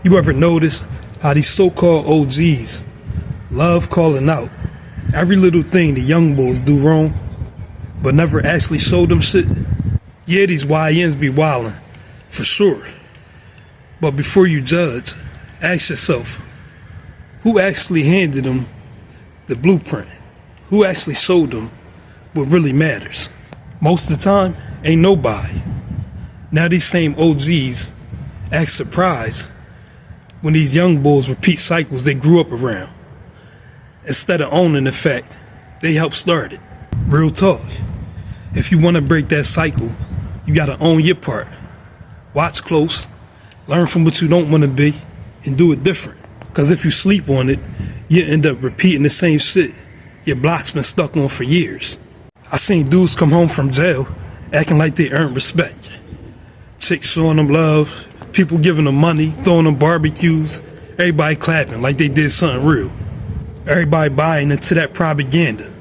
You ever notice how these so-called OGs love calling out every little thing the young bulls do wrong, but never actually show them shit? Yeah, these YNs be wildin', for sure. But before you judge, ask yourself, who actually handed them the blueprint? Who actually showed them what really matters? Most of the time, ain't nobody. Now these same OGs act surprised when these young bulls repeat cycles they grew up around, instead of owning the fact they helped start it. Real talk. If you want to break that cycle, you got to own your part. Watch close, learn from what you don't want to be, and do it different. Because if you sleep on it, you end up repeating the same shit your block's been stuck on for years. I seen dudes come home from jail acting like they earned respect. Chicks showing them love, people giving them money, throwing them barbecues, everybody clapping like they did something real. Everybody buying into that propaganda.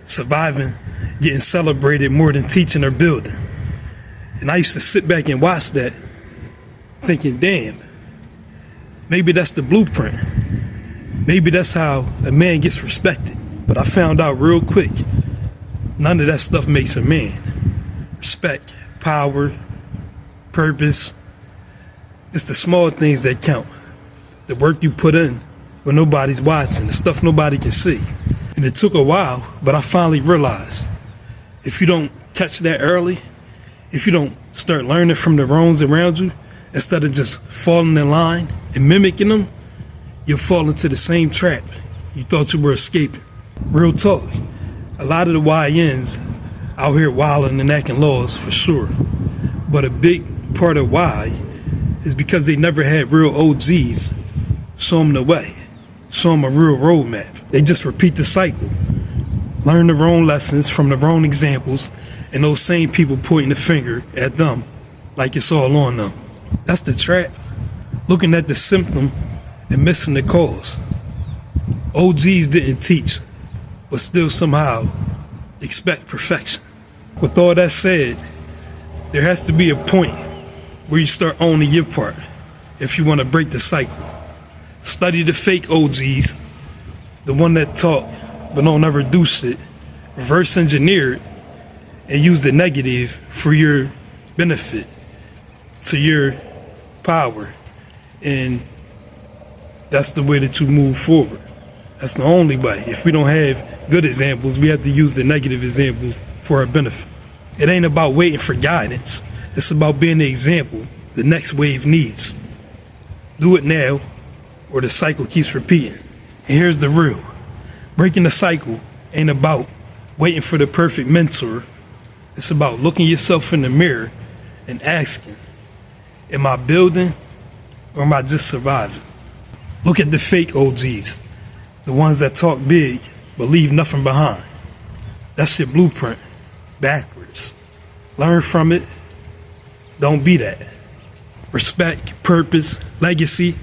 Surviving, getting celebrated more than teaching or building. And I used to sit back and watch that, thinking, damn, maybe that's the blueprint. Maybe that's how a man gets respected. But I found out real quick, none of that stuff makes a man. Respect, power, purpose. It's the small things that count. The work you put in when nobody's watching, the stuff nobody can see. And it took a while, but I finally realized, if you don't catch that early, if you don't start learning from the wrongs around you, instead of just falling in line and mimicking them, you'll fall into the same trap you thought you were escaping. Real talk. A lot of the YNs out here wilding and acting laws for sure. But a big part of why is because they never had real OGs show them the way, show them a real roadmap. They just repeat the cycle, learn the wrong lessons from the wrong examples, and those same people pointing the finger at them like it's all on them. That's the trap. Looking at the symptom and missing the cause. OGs didn't teach, but still somehow expect perfection. With all that said, there has to be a point where you start owning your part if you want to break the cycle. Study the fake OGs, the one that talk but don't ever do shit, reverse engineer it, and use the negative for your benefit, to your power. And that's the way that you move forward. That's the only way. If we don't have good examples, we have to use the negative examples for our benefit. It ain't about waiting for guidance. It's about being the example the next wave needs. Do it now, or the cycle keeps repeating. And here's the real. Breaking the cycle ain't about waiting for the perfect mentor. It's about looking yourself in the mirror and asking, am I building or am I just surviving? Look at the fake OGs, the ones that talk big but leave nothing behind. That's your blueprint, backwards. Learn from it. Don't be that. Respect, purpose, legacy.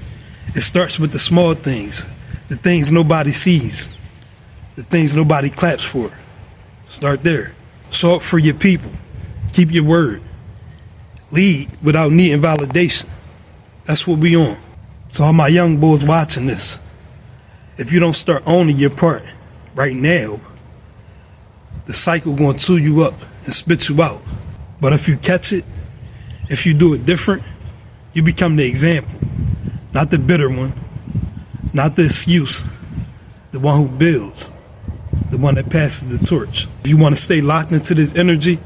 It starts with the small things, the things nobody sees, the things nobody claps for. Start there. Show up for your people. Keep your word. Lead without needing validation. That's what we on. So all my young bulls watching this, if you don't start owning your part right now, the cycle gonna chew you up and spit you out. But if you catch it, if you do it different, you become the example. Not the bitter one, not the excuse, the one who builds, the one that passes the torch. If you want to stay locked into this energy,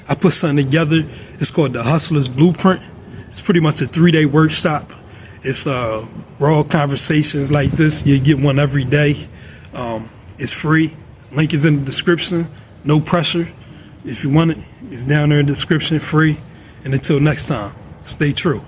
I put something together. It's called the Hustler's Blueprint. It's pretty much a 3-day workshop. It's raw conversations like this. You get one every day. It's free. Link is in the description. No pressure. If you want it, it's down there in the description, free. And until next time, stay true.